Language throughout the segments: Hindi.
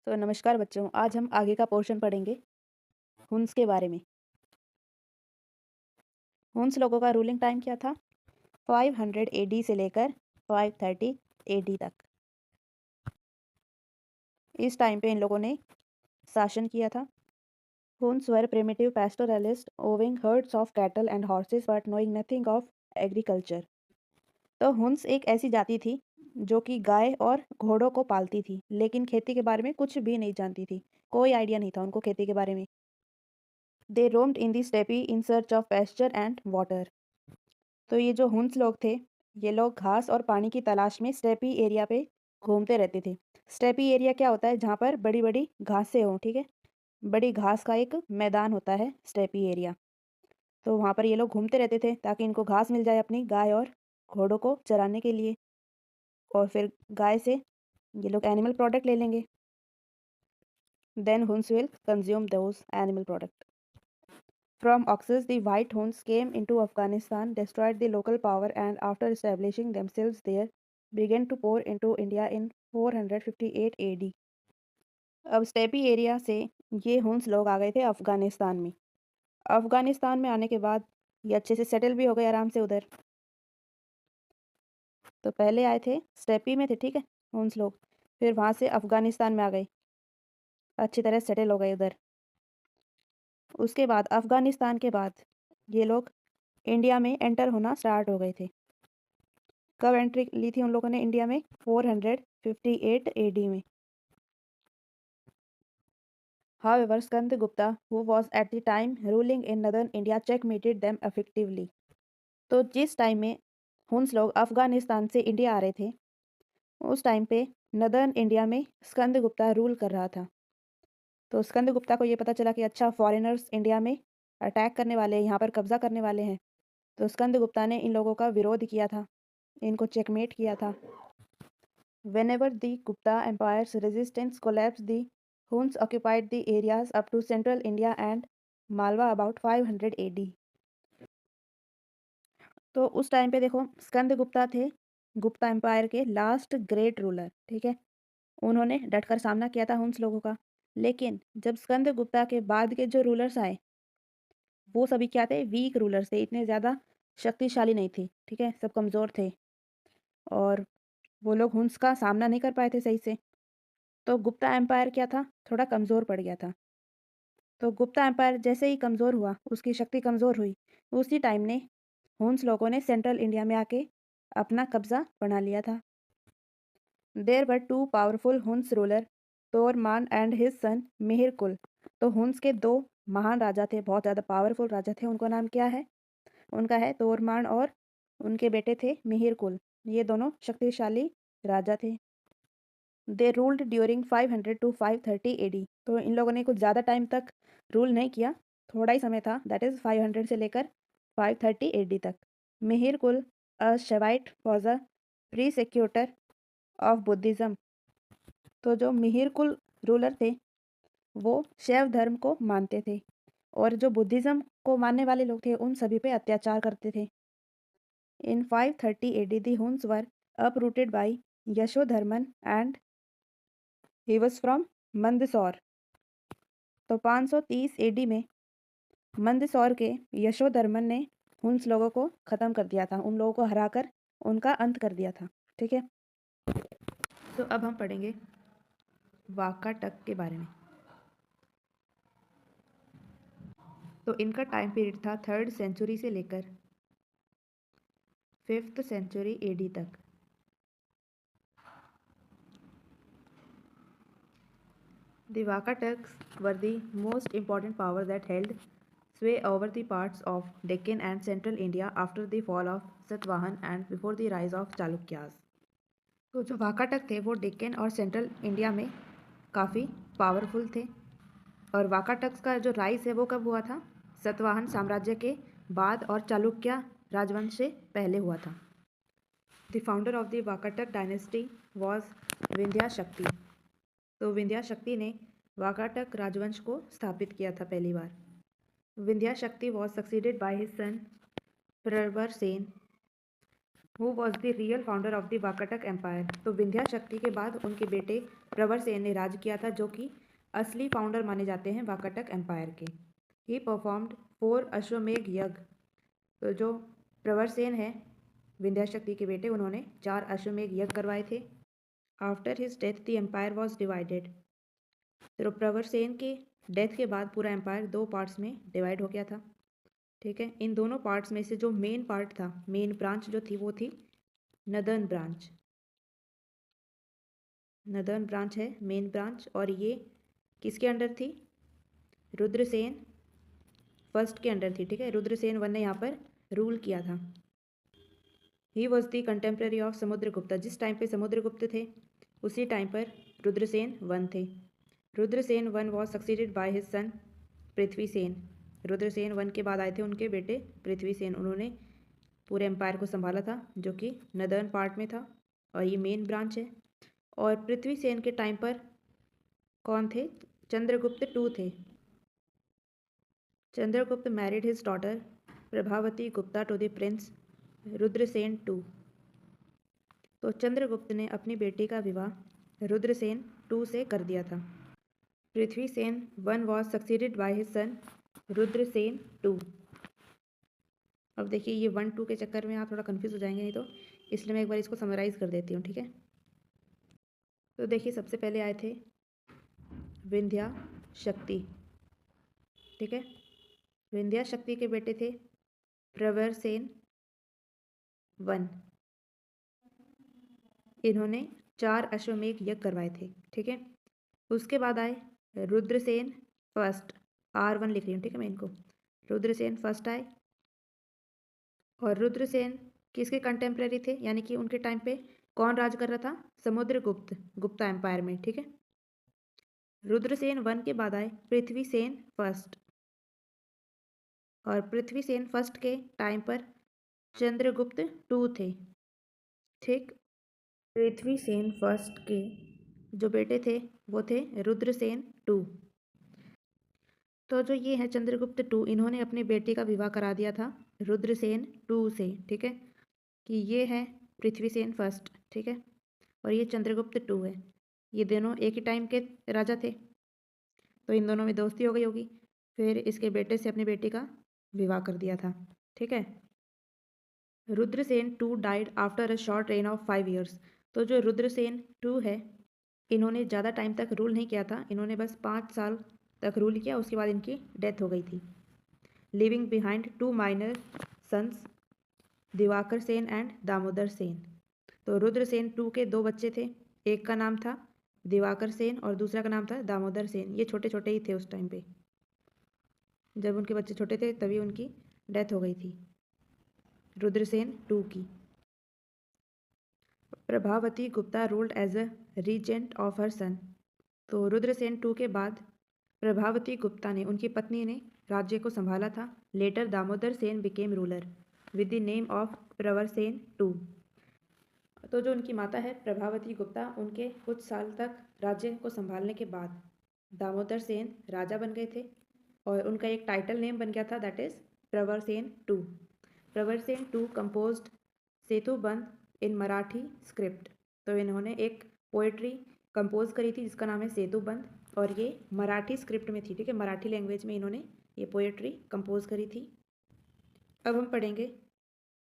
तो नमस्कार बच्चों, आज हम आगे का पोर्शन पढ़ेंगे हुन्स के बारे में। हुन्स लोगों का रूलिंग टाइम क्या था? 500 एडी से लेकर 530 एडी तक। इस टाइम पे इन लोगों ने शासन किया था। Huns were primitive pastoralist owing herds of cattle and horses but knowing nothing of agriculture. तो हुन्स एक ऐसी जाति थी जो कि गाय और घोड़ों को पालती थी, लेकिन खेती के बारे में कुछ भी नहीं जानती थी। कोई आइडिया नहीं था उनको खेती के बारे में। They roamed in the steppe in search of pasture and water. तो ये जो हुन्स लोग थे, ये लोग घास और पानी की तलाश में स्टेपी एरिया पे घूमते रहते थे। स्टेपी एरिया क्या होता है? जहाँ पर बड़ी बड़ी घासें हों, ठीक है, बड़ी घास का एक मैदान होता है स्टेपी एरिया। तो वहाँ पर ये लोग घूमते रहते थे ताकि इनको घास मिल जाए अपनी गाय और घोड़ों को चराने के लिए, और फिर गाय से ये लोग एनिमल प्रोडक्ट ले लेंगे। Then Huns will consume those animal product. From Oxus, the White Huns came into Afghanistan, destroyed the local power, and after establishing themselves there, began to pour into India in 458 AD. अब स्टेपी एरिया से ये हुन्स लोग आ गए थे अफगानिस्तान में। अफगानिस्तान में आने के बाद ये अच्छे से सेटल भी हो गए आराम से उधर। तो पहले आए थे स्टेपी में थे, ठीक है, हुन्स लोग, फिर वहाँ से अफगानिस्तान में आ गए, अच्छी तरह सेटल हो गए उधर। उसके बाद अफगानिस्तान के बाद ये लोग इंडिया में एंटर होना स्टार्ट हो गए थे। कब एंट्री ली थी उन लोगों ने इंडिया में? 458 एडी में। However, Skandagupta, who was at the time ruling in northern India, checkmated them effectively. तो जिस टाइम में हुन्स लोग अफगानिस्तान से इंडिया आ रहे थे, उस टाइम पे नदर्न इंडिया में स्कंदगुप्ता रूल कर रहा था। तो स्कंदगुप्ता को ये पता चला कि अच्छा, फॉरेनर्स इंडिया में अटैक करने वाले हैं, यहाँ पर कब्जा करने वाले हैं। तो स्कंदगुप्ता ने इन लोगों का विरोध किया था, इनको चेकमेट किया था। Whenever the Gupta Empire's resistance collapsed, the Huns occupied the areas up to central India and Malwa about 500 AD. तो उस टाइम पे देखो, स्कंदगुप्ता थे गुप्ता एम्पायर के लास्ट ग्रेट रूलर, ठीक है। उन्होंने डटकर सामना किया था हुन्स लोगों का। लेकिन जब स्कंदगुप्ता के बाद के जो रूलर्स आए, वो सभी क्या थे? वीक रूलर्स थे, इतने ज़्यादा शक्तिशाली नहीं थे, ठीक है, सब कमज़ोर थे, और वो लोग हुन्स का सामना नहीं कर पाए थे सही से। तो गुप्ता एम्पायर क्या था? थोड़ा कमज़ोर पड़ गया था। तो गुप्ता एम्पायर जैसे ही कमज़ोर हुआ, उसकी शक्ति कमज़ोर हुई, उसी टाइम ने हुन्स लोगों ने सेंट्रल इंडिया में आके अपना कब्जा बना लिया था। There were two powerful Huns ruler, Toramana and his son Mihirakula. तो हुन्स के दो महान राजा थे, बहुत ज़्यादा पावरफुल राजा थे। उनका नाम क्या है? उनका है तोरमान, और उनके बेटे थे मिहिरकुल। ये दोनों शक्तिशाली राजा थे। They ruled during 500 to 530 AD. तो इन लोगों ने कुछ ज़्यादा टाइम तक रूल नहीं किया, थोड़ा ही समय था, दैट इज़ 500 से लेकर 530 एडी तक। मिहिर कुल अ शवाइट वॉज अ प्रीसेक्यूटर ऑफ बुद्धिज़्म। तो जो मिहिर कुल रूलर थे, वो शैव धर्म को मानते थे, और जो बुद्धिज़्म को मानने वाले लोग थे, उन सभी पे अत्याचार करते थे। In 530 AD the Huns were uprooted by Yashodharman and he was from Mandsaur. तो 530 एडी में मंदसौर के यशोधर्मन ने हुन्स लोगों को ख़त्म कर दिया था, उन लोगों को हराकर उनका अंत कर दिया था, ठीक है। तो अब हम पढ़ेंगे वाकाटक के बारे में। तो इनका टाइम पीरियड था 3rd सेंचुरी से लेकर 5th सेंचुरी एडी तक। The Vakataks were the most important power that held sway over the parts of Deccan and central India after the fall of Satavahan and before the rise of Chalukyas. तो जो वाकाटक थे वो डेक्कन और सेंट्रल इंडिया में काफ़ी पावरफुल थे, और वाकाटक्स का जो राइज है वो कब हुआ था? सतवाहन साम्राज्य के बाद और चालुक्य राजवंश से पहले हुआ था। The founder of the Vakataka dynasty was Vindhya शक्ति। तो विंध्या शक्ति ने वाकाटक राजवंश को स्थापित किया था पहली बार। Vindhyashakti was succeeded by his son Pravar Sen who was the real founder of the Vakataka empire. तो विंध्या शक्ति के बाद उनके बेटे प्रवरसेन ने राज किया था, जो कि असली फाउंडर माने जाते हैं वाकाटक एम्पायर के। ही परफॉर्म्ड 4 अश्वमेघ यज्ञ। तो जो प्रवरसेन है विंध्या शक्ति के बेटे, उन्होंने 4 अश्वमेघ यज्ञ करवाए थे। After his death the empire was divided. तो प्रवरसेन के डेथ के बाद पूरा एम्पायर 2 पार्ट्स में डिवाइड हो गया था। ठीक है, इन दोनों पार्ट्स में से जो मेन पार्ट था, मेन ब्रांच जो थी, वो थी नदर्न ब्रांच। नदर्न ब्रांच है मेन ब्रांच, और ये किसके अंडर थी? रुद्रसेन फर्स्ट के अंडर थी। ठीक है, रुद्रसेन वन ने यहाँ पर रूल किया था। He was the contemporary of Samudragupta. जिस टाइम पे समुद्रगुप्त थे उसी टाइम पर रुद्रसेन वन थे। Rudrasena one was succeeded by his son Prithvisena. Rudrasena one के बाद आए थे उनके बेटे पृथ्वीसेन। उन्होंने पूरे एम्पायर को संभाला था, जो कि नदर्न पार्ट में था, और ये मेन ब्रांच है। और पृथ्वीसेन के टाइम पर कौन थे? चंद्रगुप्त टू थे। Chandragupta married his daughter Prabhavati Gupta to the prince Rudrasena two. तो चंद्रगुप्त ने अपनी बेटी का विवाह रुद्रसेन टू से कर दिया था। Prithvisena one was succeeded by his son Rudrasena two. अब देखिए, ये 1 2 के चक्कर में आप थोड़ा कंफ्यूज हो जाएंगे, नहीं तो इसलिए मैं एक बार इसको समराइज कर देती हूँ। ठीक है, तो देखिए, सबसे पहले आए थे विंध्या शक्ति। ठीक है, विंध्या शक्ति के बेटे थे प्रवरसेन वन। इन्होंने 4 अश्वमेघ यज्ञ करवाए थे। ठीक है, उसके बाद आए रुद्रसेन फर्स्ट। R1 लिख रही हूँ। ठीक है, मैं इनको रुद्रसेन फर्स्ट आए। और रुद्रसेन किसके कंटेम्प्रेरी थे, यानी कि उनके टाइम पे कौन राज कर रहा था? समुद्रगुप्त, गुप्ता एम्पायर में। ठीक है, रुद्रसेन वन के बाद आए पृथ्वीसेन फर्स्ट। और पृथ्वीसेन फर्स्ट के टाइम पर चंद्रगुप्त टू थे। ठीक, पृथ्वीसेन फर्स्ट के जो बेटे थे वो थे रुद्रसेन टू। तो जो ये है चंद्रगुप्त टू, इन्होंने अपनी बेटी का विवाह करा दिया था रुद्रसेन टू से। ठीक है, कि ये है पृथ्वीसेन फर्स्ट। ठीक है, और ये चंद्रगुप्त टू है। ये दोनों एक ही टाइम के राजा थे, तो इन दोनों में दोस्ती हो गई होगी। फिर इसके बेटे से अपनी बेटी का विवाह कर दिया था। ठीक है, Rudrasena two died after a short reign of 5 years। तो जो रुद्रसेन टू है, इन्होंने ज़्यादा टाइम तक रूल नहीं किया था। इन्होंने बस 5 साल तक रूल किया, उसके बाद इनकी डेथ हो गई थी। Living behind 2 minor sons, Divakar Sen and Damodar Sen. तो रुद्रसेन टू के 2 बच्चे थे, एक का नाम था दिवाकर सेन और दूसरा का नाम था दामोदर सेन। ये छोटे छोटे ही थे उस टाइम पे, जब उनके बच्चे छोटे थे तभी उनकी डेथ हो गई थी रुद्रसेन टू की। Prabhavati Gupta ruled as a regent of her son. तो रुद्रसेन टू के बाद प्रभावती गुप्ता ने, उनकी पत्नी ने राज्य को संभाला था। Later Damodar Sen became ruler with the name of Pravarasena two. तो जो उनकी माता है प्रभावती गुप्ता, उनके कुछ साल तक राज्य को संभालने के बाद दामोदर सेन राजा बन गए थे, और उनका एक टाइटल नेम बन गया था, that is Pravarasena two. Pravarasena two composed Setubandha in Marathi script. तो इन्होंने एक पोएट्री कंपोज करी थी जिसका नाम है सेतुबंध, और ये मराठी स्क्रिप्ट में थी। ठीक है, मराठी लैंग्वेज में इन्होंने ये पोएट्री कंपोज करी थी। अब हम पढ़ेंगे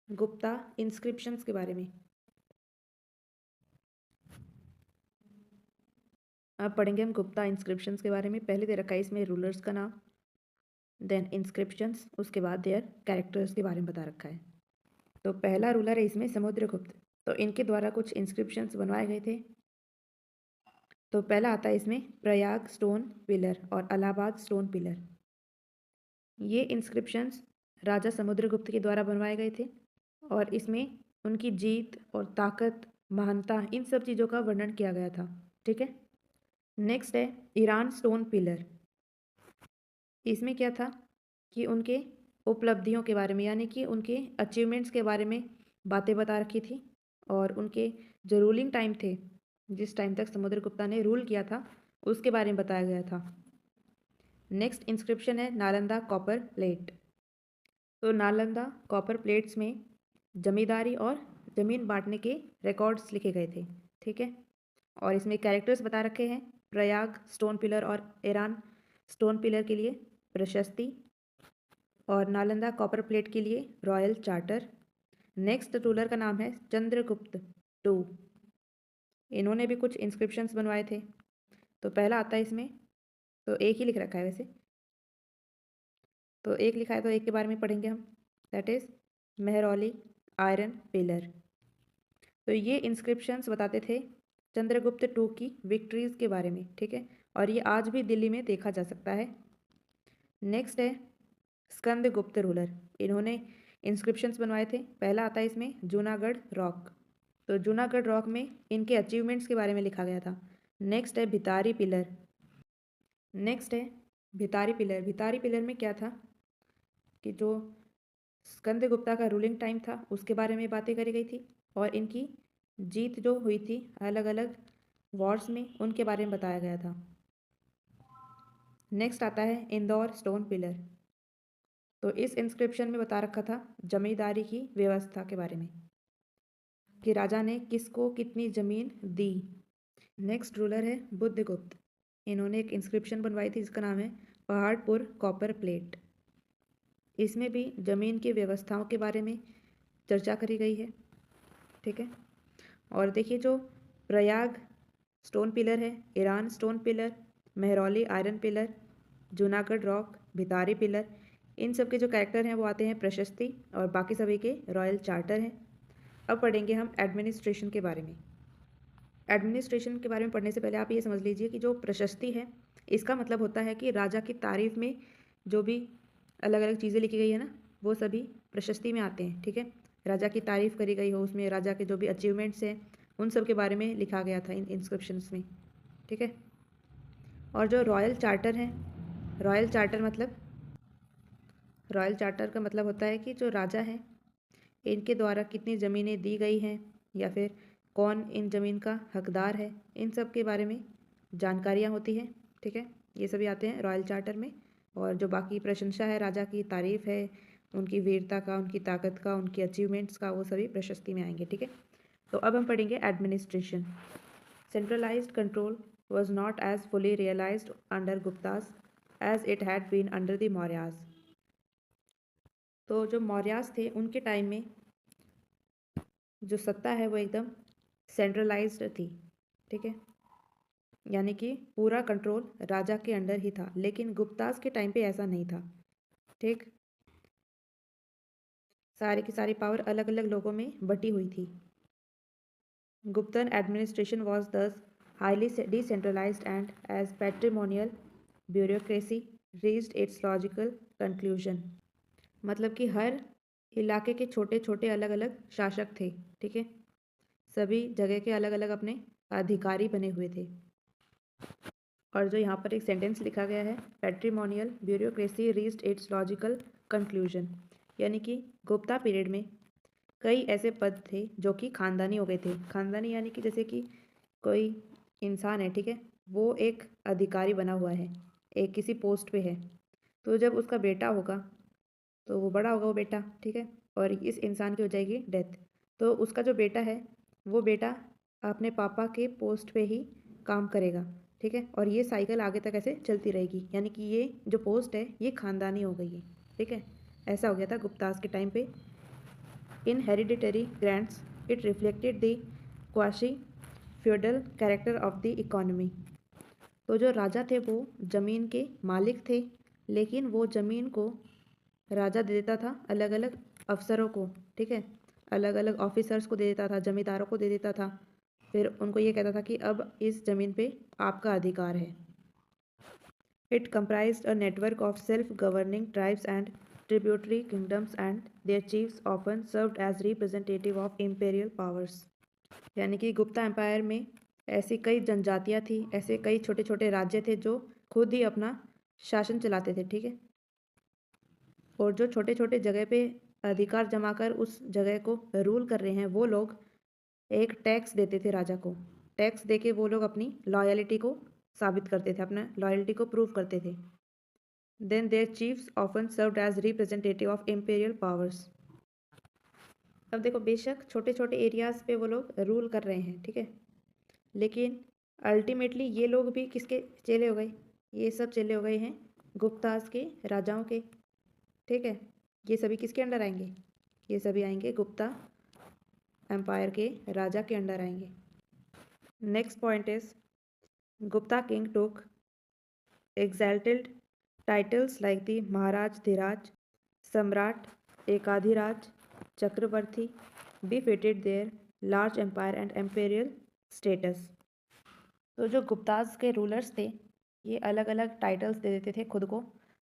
गुप्ता इंस्क्रिप्शंस के बारे में। अब पढ़ेंगे हम गुप्ता इंस्क्रिप्शंस के बारे में। पहले दे रखा है इसमें रूलर्स का नाम, देन इंस्क्रिप्शंस, उसके बाद देयर कैरेक्टर्स के बारे में बता रखा है। तो पहला रूलर है इसमें समुद्रगुप्त। तो इनके द्वारा कुछ इंस्क्रिप्शंस बनवाए गए थे। तो पहला आता है इसमें प्रयाग स्टोन पिलर और इलाहाबाद स्टोन पिलर। ये इंस्क्रिप्शंस राजा समुद्रगुप्त के द्वारा बनवाए गए थे, और इसमें उनकी जीत और ताकत, महानता, इन सब चीज़ों का वर्णन किया गया था। ठीक है, नेक्स्ट है ईरान स्टोन पिलर। इसमें क्या था कि उनके उपलब्धियों के बारे में, यानी कि उनके अचीवमेंट्स के बारे में बातें बता रखी थी, और उनके जो रूलिंग टाइम थे, जिस टाइम तक समुद्रगुप्ता ने रूल किया था, उसके बारे में बताया गया था। नेक्स्ट इंस्क्रिप्शन है नालंदा कॉपर प्लेट। तो नालंदा कॉपर प्लेट्स में जमींदारी और ज़मीन बांटने के रिकॉर्ड्स लिखे गए थे, ठीक है। और इसमें कैरेक्टर्स बता रखे हैं, प्रयाग स्टोन पिलर और ईरान स्टोन पिलर के लिए प्रशस्ति, और नालंदा कॉपर प्लेट के लिए रॉयल चार्टर। नेक्स्ट रूलर का नाम है चंद्रगुप्त टू। इन्होंने भी कुछ इंस्क्रिप्शंस बनवाए थे। तो पहला आता है इसमें, तो एक ही लिख रखा है वैसे, तो एक लिखा है तो एक के बारे में पढ़ेंगे हम, that is Mehrauli iron pillar. तो ये इंस्क्रिप्शंस बताते थे चंद्रगुप्त टू की विक्ट्रीज़ के बारे में, ठीक है। और ये आज भी दिल्ली में देखा जा सकता है। नेक्स्ट है स्कंदगुप्त रूलर। इन्होंने इंस्क्रिप्शंस बनवाए थे। पहला आता है इसमें जूनागढ़ रॉक। तो जूनागढ़ रॉक में इनके अचीवमेंट्स के बारे में लिखा गया था। नेक्स्ट है भितारी पिलर। नेक्स्ट है भितारी पिलर। भितारी पिलर में क्या था कि जो स्कंदगुप्ता का रूलिंग टाइम था उसके बारे में बातें करी गई थी, और इनकी जीत जो हुई थी अलग अलग वॉर्स में उनके बारे में बताया गया था। नेक्स्ट आता है इंदौर स्टोन पिलर। तो इस इंस्क्रिप्शन में बता रखा था जमींदारी की व्यवस्था के बारे में कि राजा ने किसको कितनी ज़मीन दी। नेक्स्ट रूलर है बुद्धगुप्त। इन्होंने एक इंस्क्रिप्शन बनवाई थी जिसका नाम है पहाड़पुर कॉपर प्लेट। इसमें भी ज़मीन की व्यवस्थाओं के बारे में चर्चा करी गई है, ठीक है। और देखिए जो प्रयाग स्टोन पिलर है, Eran stone pillar, Mehrauli iron pillar, Junagadh rock, Bhitari pillar, इन सब के जो कैरेक्टर हैं वो आते हैं प्रशस्ति, और बाकी सभी के रॉयल चार्टर हैं। अब पढ़ेंगे हम एडमिनिस्ट्रेशन के बारे में। एडमिनिस्ट्रेशन के बारे में पढ़ने से पहले आप ये समझ लीजिए कि जो प्रशस्ति है इसका मतलब होता है कि राजा की तारीफ में जो भी अलग अलग चीज़ें लिखी गई है ना वो सभी प्रशस्ति में आते हैं, ठीक है। राजा की तारीफ करी गई हो, उसमें राजा के जो भी अचीवमेंट्स हैं उन सब के बारे में लिखा गया था इन इंस्क्रिप्शंस में, ठीक है। और जो रॉयल चार्टर है, रॉयल चार्टर मतलब, रॉयल चार्टर का मतलब होता है कि जो राजा हैं इनके द्वारा कितनी ज़मीनें दी गई हैं या फिर कौन इन ज़मीन का हकदार है, इन सब के बारे में जानकारियाँ होती हैं, ठीक है। ये सभी आते हैं रॉयल चार्टर में। और जो बाकी प्रशंसा है, राजा की तारीफ़ है, उनकी वीरता का, उनकी ताकत का, उनकी अचीवमेंट्स का, वो सभी प्रशस्ति में आएंगे, ठीक है। तो अब हम पढ़ेंगे administration. Centralized control was not as fully realized under Guptas as it had been under the Mauryas. तो जो मौर्यास थे उनके टाइम में जो सत्ता है वो एकदम सेंट्रलाइज्ड थी, ठीक है। यानी कि पूरा कंट्रोल राजा के अंडर ही था, लेकिन गुप्तास के टाइम पे ऐसा नहीं था, ठीक। सारी की सारी पावर अलग अलग लोगों में बटी हुई थी। Guptan administration was thus highly decentralised and as patrimonial bureaucracy reached its logical conclusion. मतलब कि हर इलाके के छोटे छोटे अलग अलग शासक थे, ठीक है। सभी जगह के अलग अलग अपने अधिकारी बने हुए थे। और जो यहाँ पर एक सेंटेंस लिखा गया है, patrimonial bureaucracy reached its logical conclusion, यानी कि गुप्ता पीरियड में कई ऐसे पद थे जो कि खानदानी हो गए थे। खानदानी यानी कि जैसे कि कोई इंसान है, ठीक है, वो एक अधिकारी बना हुआ है, एक किसी पोस्ट पे है, तो जब उसका बेटा होगा तो वो बड़ा होगा वो बेटा, ठीक है, और इस इंसान की हो जाएगी डेथ, तो उसका जो बेटा है वो बेटा अपने पापा के पोस्ट पे ही काम करेगा, ठीक है। और ये साइकिल आगे तक ऐसे चलती रहेगी, यानी कि ये जो पोस्ट है ये खानदानी हो गई है, ठीक है। ऐसा हो गया था गुप्तास के टाइम पे। In hereditary grants it reflected the quasi feudal character of the economy. तो जो राजा थे वो ज़मीन के मालिक थे, लेकिन वो ज़मीन को राजा दे देता था अलग अलग अफसरों को, ठीक है, अलग अलग ऑफिसर्स को दे देता था, जमींदारों को दे देता था। फिर उनको ये कहता था कि अब इस ज़मीन पे आपका अधिकार है। It comprised a network of self-governing tribes and tributary kingdoms and their chiefs often served as representative of imperial powers। यानी कि गुप्ता एम्पायर में ऐसी कई जनजातियाँ थी, ऐसे कई छोटे छोटे राज्य थे जो खुद ही अपना शासन चलाते थे, ठीक है। और जो छोटे छोटे जगह पे अधिकार जमा कर उस जगह को रूल कर रहे हैं वो लोग एक टैक्स देते थे राजा को। टैक्स देके वो लोग अपनी लॉयल्टी को साबित करते थे, अपना लॉयल्टी को प्रूव करते थे। Then their chiefs often served as representative of imperial powers. अब देखो, बेशक छोटे छोटे एरियाज़ पे वो लोग रूल कर रहे हैं, ठीक है, लेकिन अल्टीमेटली ये लोग भी किसके चेले हो गए? ये सब चेले हो गए हैं गुप्ताज़ के राजाओं के, ठीक है। ये सभी किसके अंडर आएंगे? ये सभी आएंगे गुप्ता एम्पायर के राजा के अंडर आएंगे। Next point is Gupta king took exalted titles like the Maharaj Dhiraj, Samrat, Ekadhiraj, Chakravarti, befitted their large empire and imperial status. तो जो गुप्ताज के रूलर्स थे, ये अलग अलग टाइटल्स दे देते थे खुद को,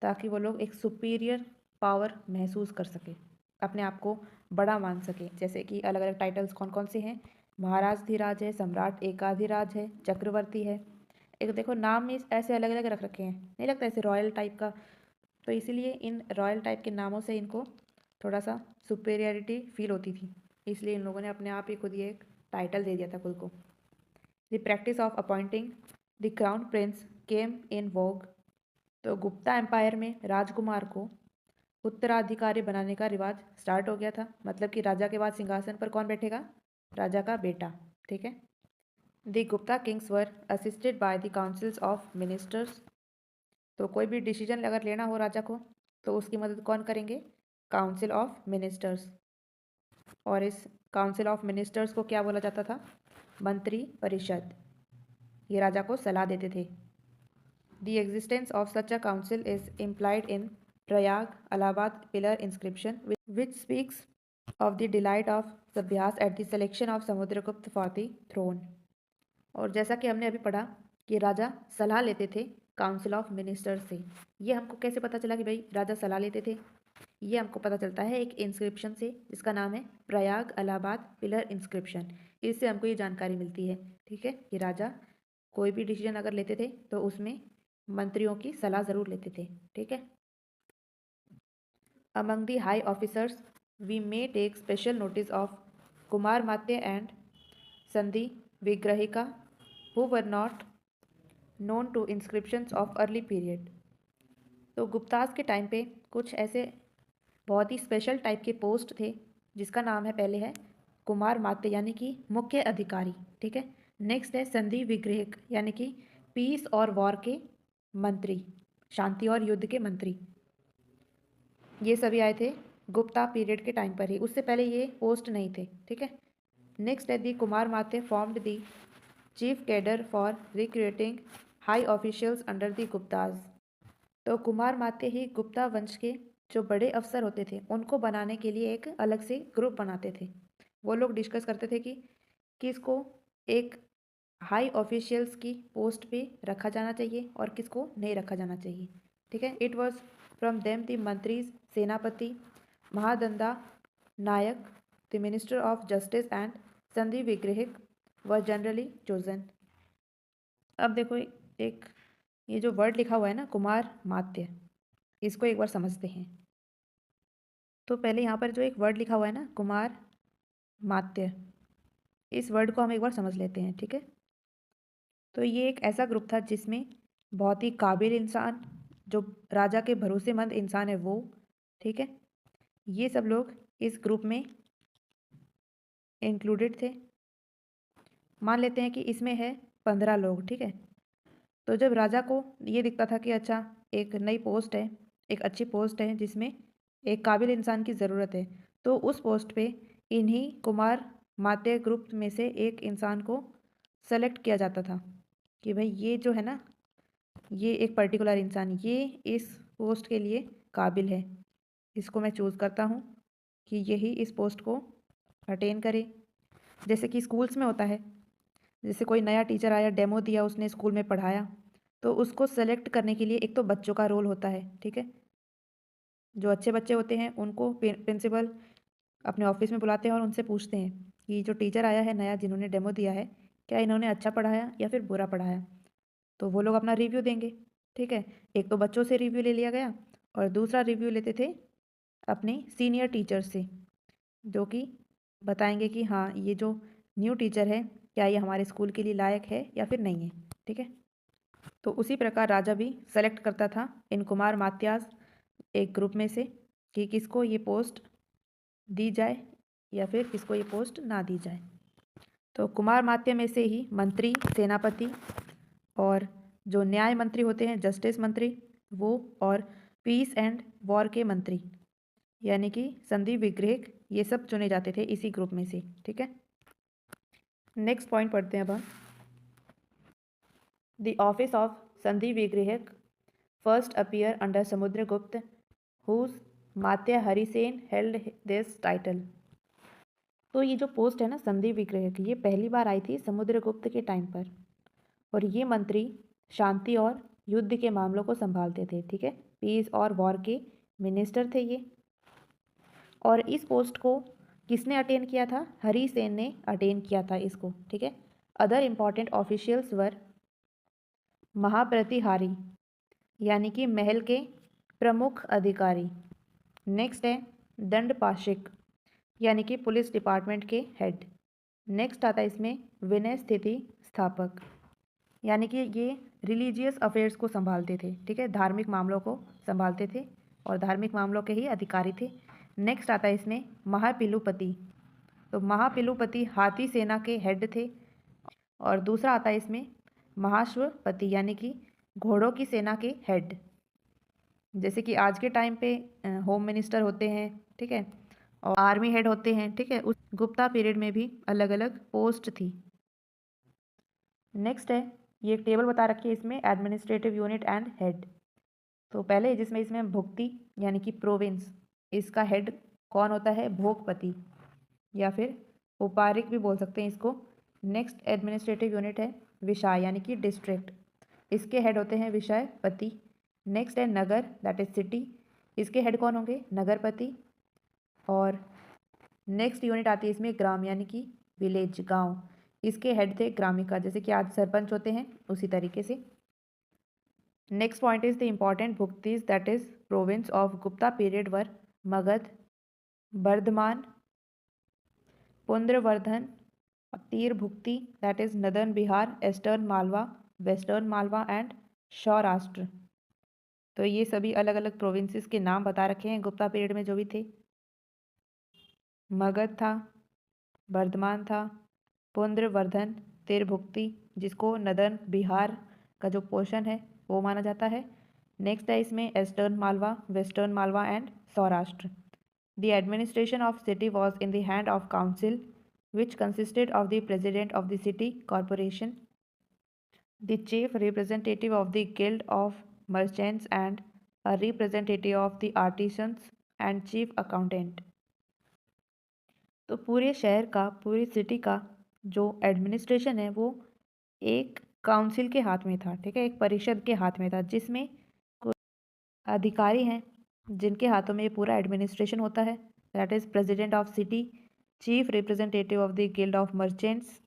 ताकि वो लोग एक सुपीरियर पावर महसूस कर सके, अपने आप को बड़ा मान सके। जैसे कि अलग अलग टाइटल्स कौन कौन से हैं? महाराज धीराज है, सम्राट एकाधिराज है, चक्रवर्ती है। एक देखो नाम ही ऐसे अलग अलग रख रखे हैं, नहीं लगता ऐसे रॉयल टाइप का? तो इसीलिए इन रॉयल टाइप के नामों से इनको थोड़ा सा सुपेरियरिटी फील होती थी, इसलिए इन लोगों ने अपने आप ही खुद ये एक टाइटल दे दिया था खुद को। The practice of appointing the crown prince came in vogue. तो गुप्ता एम्पायर में राजकुमार को उत्तराधिकारी बनाने का रिवाज स्टार्ट हो गया था। मतलब कि राजा के बाद सिंहासन पर कौन बैठेगा? राजा का बेटा, ठीक है। The Gupta Kings were assisted by the councils of ministers. तो कोई भी डिसीजन अगर लेना हो राजा को, तो उसकी मदद कौन करेंगे? Council of ministers. और इस काउंसिल ऑफ मिनिस्टर्स को क्या बोला जाता था? मंत्री परिषद। ये राजा को सलाह देते थे। The existence of such a council is implied in Prayag Allahabad pillar inscription, which speaks of the delight of Sabhyas at the selection of Samudragupta for the throne. और जैसा कि हमने अभी पढ़ा कि राजा सलाह लेते थे काउंसिल ऑफ मिनिस्टर्स से। ये हमको कैसे पता चला कि भाई राजा सलाह लेते थे? ये हमको पता चलता है एक इंस्क्रिप्शन से, जिसका नाम है प्रयाग इलाहाबाद पिलर इंस्क्रिप्शन। इससे हमको ये जानकारी मिलती है, ठीक है, कि राजा कोई भी डिसीजन अगर लेते थे तो उसमें मंत्रियों की सलाह ज़रूर लेते थे, ठीक है। Among the high officers we may take special notice of Kumaramatya and Sandhivigrahika who were not known to inscriptions of early period। तो गुप्ताज के टाइम पे कुछ ऐसे बहुत ही स्पेशल टाइप के पोस्ट थे, जिसका नाम है, पहले है कुमार मात्य यानी कि मुख्य अधिकारी, ठीक है। नेक्स्ट है संधि विग्रहिक यानी कि पीस और वॉर के मंत्री, शांति और युद्ध के मंत्री। ये सभी आए थे गुप्ता पीरियड के टाइम पर ही, उससे पहले ये पोस्ट नहीं थे, ठीक है। नेक्स्ट है the Kumaramatya formed the chief cadre for recruiting high officials under the Guptas. तो कुमार मात्य ही गुप्ता वंश के जो बड़े अफसर होते थे उनको बनाने के लिए एक अलग से ग्रुप बनाते थे। वो लोग डिस्कस करते थे कि किसको एक हाई ऑफिशियल्स की पोस्ट पे रखा जाना चाहिए और किसको नहीं रखा जाना चाहिए, ठीक है। It was from them the mantris, senapati, Mahadandanayaka, the minister of justice and Sandhivigrahika were generally chosen. अब देखो, एक ये जो वर्ड लिखा हुआ है ना कुमार मात्य, इसको एक बार समझते हैं। तो पहले यहाँ पर जो एक वर्ड लिखा हुआ है ना कुमार मात्य, इस वर्ड को हम एक बार समझ लेते हैं, ठीक है। तो ये एक ऐसा ग्रुप था जिसमें बहुत ही काबिल इंसान, जो राजा के भरोसेमंद इंसान है वो, ठीक है, ये सब लोग इस ग्रुप में इंक्लूडेड थे। मान लेते हैं कि इसमें है 15 लोग, ठीक है। तो जब राजा को ये दिखता था कि अच्छा एक नई पोस्ट है, एक अच्छी पोस्ट है जिसमें एक काबिल इंसान की ज़रूरत है, तो उस पोस्ट पे इन्हीं कुमार मात्य ग्रुप में से एक इंसान को सेलेक्ट किया जाता था कि भाई ये जो है ना, ये एक पर्टिकुलर इंसान ये इस पोस्ट के लिए काबिल है, इसको मैं चूज़ करता हूँ कि यही इस पोस्ट को अटेन करे। जैसे कि स्कूल्स में होता है, जैसे कोई नया टीचर आया, डेमो दिया, उसने स्कूल में पढ़ाया, तो उसको सेलेक्ट करने के लिए एक तो बच्चों का रोल होता है, ठीक है। जो अच्छे बच्चे होते हैं उनको प्रिंसिपल अपने ऑफिस में बुलाते हैं और उनसे पूछते हैं कि जो टीचर आया है नया, जिन्होंने डेमो दिया है, क्या इन्होंने अच्छा पढ़ाया या फिर बुरा पढ़ाया। तो वो लोग अपना रिव्यू देंगे, ठीक है। एक तो बच्चों से रिव्यू ले लिया गया और दूसरा रिव्यू लेते थे अपने सीनियर टीचर से, जो कि बताएंगे कि हाँ ये जो न्यू टीचर है, क्या ये हमारे स्कूल के लिए लायक है या फिर नहीं है, ठीक है। तो उसी प्रकार राजा भी सेलेक्ट करता था इन कुमार मात्यास एक ग्रुप में से कि किसको ये पोस्ट दी जाए या फिर किसको ये पोस्ट ना दी जाए। तो कुमार मात्य में से ही मंत्री, सेनापति और जो न्याय मंत्री होते हैं, जस्टिस मंत्री वो, और पीस एंड वॉर के मंत्री यानी कि संधि विग्रहक, ये सब चुने जाते थे इसी ग्रुप में से। ठीक है, नेक्स्ट पॉइंट पढ़ते हैं अब हम। The office of Sandhivigrahaka first appear under Samudragupta whose amatya Harisena held this title. तो ये जो पोस्ट है ना संधि विग्रहक, ये पहली बार आई थी समुद्रगुप्त के टाइम पर, और ये मंत्री शांति और युद्ध के मामलों को संभालते थे। ठीक है, पीस और वॉर के मिनिस्टर थे ये। और इस पोस्ट को किसने अटेन किया था? हरिसेन ने अटेन किया था इसको। ठीक है, अदर इम्पॉर्टेंट ऑफिशियल्स वर महाप्रतिहारी यानी कि महल के प्रमुख अधिकारी। नेक्स्ट है दंडपाशिक यानी कि पुलिस डिपार्टमेंट के हेड। नेक्स्ट आता है इसमें विनय स्थिति स्थापक यानी कि ये रिलीजियस अफेयर्स को संभालते थे। ठीक है, धार्मिक मामलों को संभालते थे और धार्मिक मामलों के ही अधिकारी थे। नेक्स्ट आता है इसमें महापिलुपति। तो महापिलुपति हाथी सेना के हेड थे। और दूसरा आता है इसमें महाश्वपति यानी कि घोड़ों की सेना के हेड। जैसे कि आज के टाइम पे होम मिनिस्टर होते हैं, ठीक है, और आर्मी हेड होते हैं। ठीक है, उस गुप्ता पीरियड में भी अलग अलग पोस्ट थी। नेक्स्ट है, ये एक टेबल बता रखी है इसमें एडमिनिस्ट्रेटिव यूनिट एंड हेड। तो पहले जिसमें इसमें भुक्ति यानी कि प्रोविंस, इसका हेड कौन होता है? भोगपति या फिर उपारिक भी बोल सकते हैं इसको। नेक्स्ट एडमिनिस्ट्रेटिव यूनिट है विषय यानी कि डिस्ट्रिक्ट, इसके हेड होते हैं विषयपति। नेक्स्ट है नगर दैट इज सिटी, इसके हेड कौन होंगे? नगरपति। और नेक्स्ट यूनिट आती है इसमें ग्राम यानी कि विलेज, गांव, इसके हेड थे ग्रामिका, जैसे कि आज सरपंच होते हैं उसी तरीके से। Next point is the important bhuktis that is province of Gupta period were Magadha, Bardhaman, Pundravardhana, Tirabhukti that is northern Bihar, eastern Malwa, western Malwa and Saurashtra. तो ये सभी अलग अलग प्रोविंसेस के नाम बता रखे हैं गुप्ता पीरियड में जो भी थे। मगध था, बर्धमान था, पुंद्रवर्धन, तिरभुक्ति जिसको नदर्न बिहार का जो पोर्शन है वो माना जाता है। नेक्स्ट है इसमें eastern Malwa, western Malwa and Saurashtra. The administration of city was in the hand of council which consisted of the president of the city corporation, the chief representative of the guild of merchants and a representative of the artisans and chief accountant। तो पूरे शहर का, पूरी सिटी का जो एडमिनिस्ट्रेशन है वो एक काउंसिल के हाथ में था। ठीक है, एक परिषद के हाथ में था जिसमें कुछ अधिकारी हैं जिनके हाथों में ये पूरा एडमिनिस्ट्रेशन होता है। That is president of city, chief representative of the guild of merchants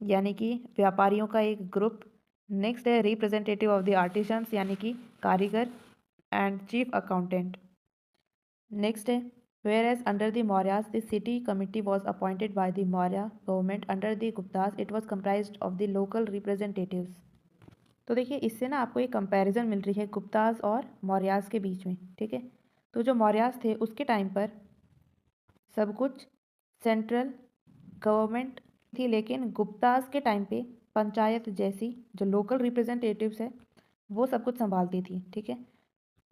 यानी कि व्यापारियों का एक ग्रुप। नेक्स्ट है रिप्रेजेंटेटिव ऑफ द आर्टिसंस यानी कि कारीगर एंड चीफ अकाउंटेंट। नेक्स्ट है whereas under the Mauryas the city committee was appointed by the Maurya government, under the Guptas it was comprised of the local representatives. तो देखिए इससे ना आपको एक कंपैरिजन मिल रही है गुप्तास और मौर्यास के बीच में। ठीक है, तो जो मौर्यास थे उसके टाइम पर सब कुछ सेंट्रल गवर्नमेंट थी, लेकिन गुप्तास के टाइम पे पंचायत जैसी जो लोकल रिप्रेजेंटेटिव्स है वो सब कुछ संभालती थी। ठीक है,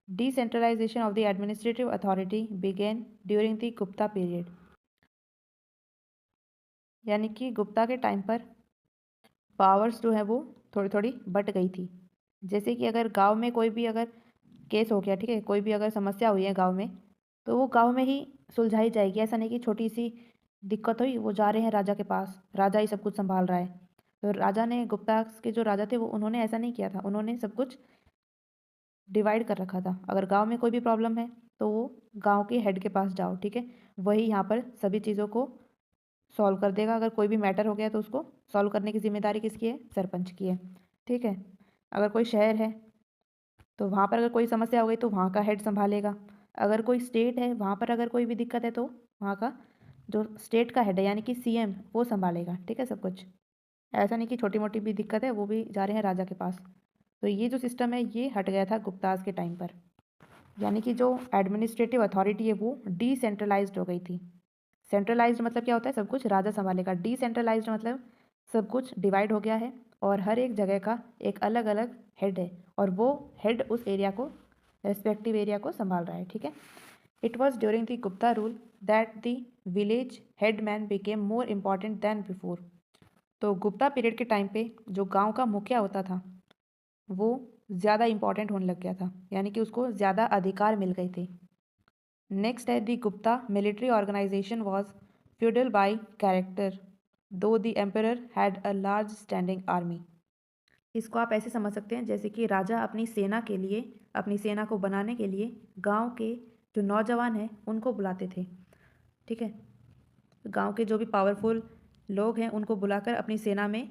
decentralization of the administrative authority began during the Gupta period, यानी कि गुप्ता के टाइम पर पावर्स जो है वो थोड़ी थोड़ी बट गई थी। जैसे कि अगर गांव में कोई भी अगर केस हो गया, ठीक है, कोई भी अगर समस्या हुई है गांव में, तो वो गांव में ही सुलझाई जाएगी। ऐसा नहीं कि छोटी सी दिक्कत हुई वो जा रहे हैं राजा के पास, राजा ही सब कुछ संभाल रहा है। तो राजा ने, गुप्ता के जो राजा थे वो उन्होंने ऐसा नहीं किया था, उन्होंने सब कुछ डिवाइड कर रखा था। अगर गांव में कोई भी प्रॉब्लम है तो वो गांव के हेड के पास जाओ। ठीक है, वही यहाँ पर सभी चीज़ों को सॉल्व कर देगा। अगर कोई भी मैटर हो गया तो उसको सॉल्व करने की जिम्मेदारी किसकी है? सरपंच की है। ठीक है, अगर कोई शहर है तो वहाँ पर अगर कोई समस्या हो गई तो वहाँ का हेड संभालेगा। अगर कोई स्टेट है वहाँ पर अगर कोई भी दिक्कत है तो वहाँ का जो स्टेट का हेड है यानी कि सीएम वो संभालेगा। ठीक है, सब कुछ। ऐसा नहीं कि छोटी मोटी भी दिक्कत है वो भी जा रहे हैं राजा के पास। तो ये जो सिस्टम है ये हट गया था गुप्ताज के टाइम पर, यानी कि जो एडमिनिस्ट्रेटिव अथॉरिटी है वो डिसेंट्रलाइज्ड हो गई थी, सेंट्रलाइज्ड मतलब क्या होता है, सब कुछ राजा संभालेगा। डिसेंट्रलाइज्ड मतलब सब कुछ डिवाइड हो गया है और हर एक जगह का एक अलग अलग हेड है और वो हेड उस एरिया को, रेस्पेक्टिव एरिया को संभाल रहा है, ठीक है। It was during the Gupta rule that the village headman became more important than before. तो गुप्ता पीरियड के टाइम पे जो गांव का मुखिया होता था वो ज़्यादा इम्पॉर्टेंट होने लग गया था, यानी कि उसको ज़्यादा अधिकार मिल गए थे। नेक्स्ट है the Gupta military organisation was feudal by character though the emperor had a large standing army. इसको आप ऐसे समझ सकते हैं जैसे कि राजा अपनी सेना के लिए, अपनी सेना को बनाने के लिए गांव के जो नौजवान हैं उनको बुलाते थे, ठीक है। गांव के जो भी पावरफुल लोग हैं उनको बुलाकर अपनी सेना में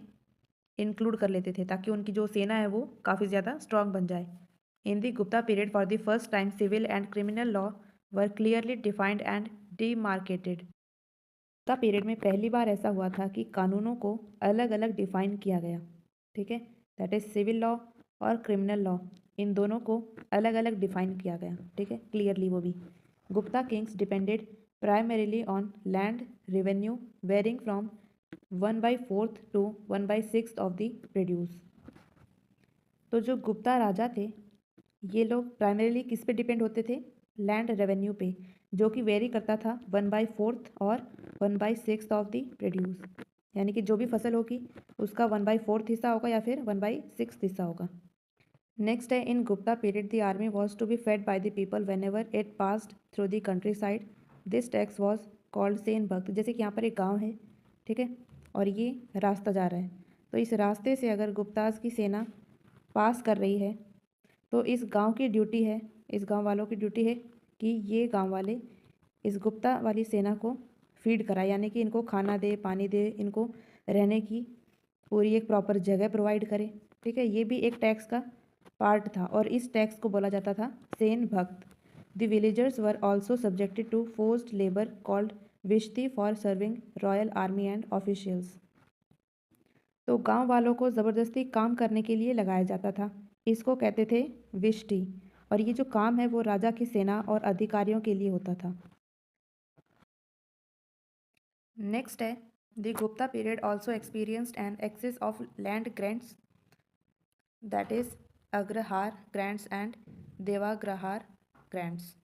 इंक्लूड कर लेते थे ताकि उनकी जो सेना है वो काफ़ी ज़्यादा स्ट्रांग बन जाए। In the Gupta period for the first time civil and criminal law were clearly defined and demarcated. Gupta period में पहली बार ऐसा हुआ था कि कानूनों को अलग अलग डिफाइन किया गया, ठीक है। दैट इज सिविल लॉ और क्रिमिनल लॉ, इन दोनों को अलग अलग डिफाइन किया गया, ठीक है, क्लियरली वो भी। Gupta kings depended primarily on land revenue varying from 1/4 to 1/6 of the produce. तो जो गुप्ता राजा थे ये लोग प्राइमरीली किस पे डिपेंड होते थे, लैंड रेवेन्यू पे, जो कि वेरी करता था 1/4 और 1/6 ऑफ द प्रोड्यूस, यानी कि जो भी फसल होगी उसका 1/4 हिस्सा होगा या फिर 1/6 हिस्सा होगा। नेक्स्ट है in Gupta period the army was to be fed by the people whenever it passed through the countryside. This tax was called Senabhakta. जैसे कि यहाँ पर एक गाँव है, ठीक है, और ये रास्ता जा रहा है, तो इस रास्ते से अगर गुप्ताज की सेना पास कर रही है तो इस गांव की ड्यूटी है, इस गांव वालों की ड्यूटी है कि ये गांव वाले इस गुप्ता वाली सेना को फीड कराए, यानी कि इनको खाना दे, पानी दे, इनको रहने की पूरी एक प्रॉपर जगह प्रोवाइड करे, ठीक है। ये भी एक टैक्स का पार्ट था और इस टैक्स को बोला जाता था Senabhakta. The villagers were also subjected to forced labour called vishti for serving royal army and officials. तो गांव वालों को ज़बरदस्ती काम करने के लिए लगाया जाता था, इसको कहते थे विष्टि, और ये जो काम है वो राजा की सेना और अधिकारियों के लिए होता था। नेक्स्ट है the Gupta period also experienced an excess of land grants, that is agrahara grants and devagrahara grants.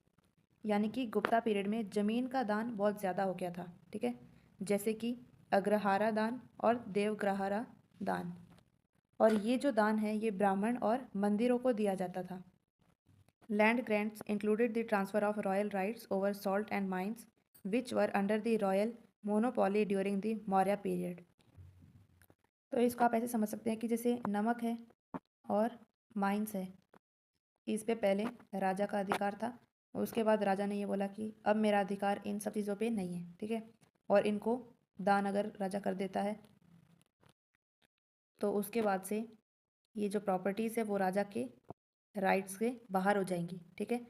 यानी कि गुप्ता पीरियड में ज़मीन का दान बहुत ज़्यादा हो गया था, ठीक है, जैसे कि अग्रहारा दान और देवग्रहारा दान। और ये जो दान है ये ब्राह्मण और मंदिरों को दिया जाता था। Land grants included the transfer of royal rights over salt and mines which were under the royal monopoly during the Maurya period. तो इसको आप ऐसे समझ सकते हैं कि जैसे नमक है और माइंस है, इस पे पहले राजा का अधिकार था, उसके बाद राजा ने ये बोला कि अब मेरा अधिकार इन सब चीज़ों पे नहीं है, ठीक है, और इनको दान अगर राजा कर देता है तो उसके बाद से ये जो प्रॉपर्टीज़ है वो राजा के राइट्स के बाहर हो जाएंगी, ठीक है।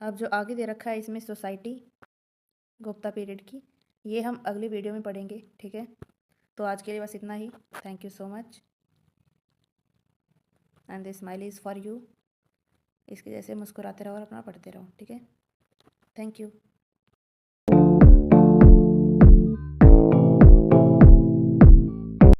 अब जो आगे दे रखा है इसमें सोसाइटी गुप्ता पीरियड की, ये हम अगली वीडियो में पढ़ेंगे, ठीक है। तो आज के लिए बस इतना ही। Thank you so much and this smile is for you. इसके जैसे मुस्कुराते रहो और अपना पढ़ते रहो, ठीक है। Thank you.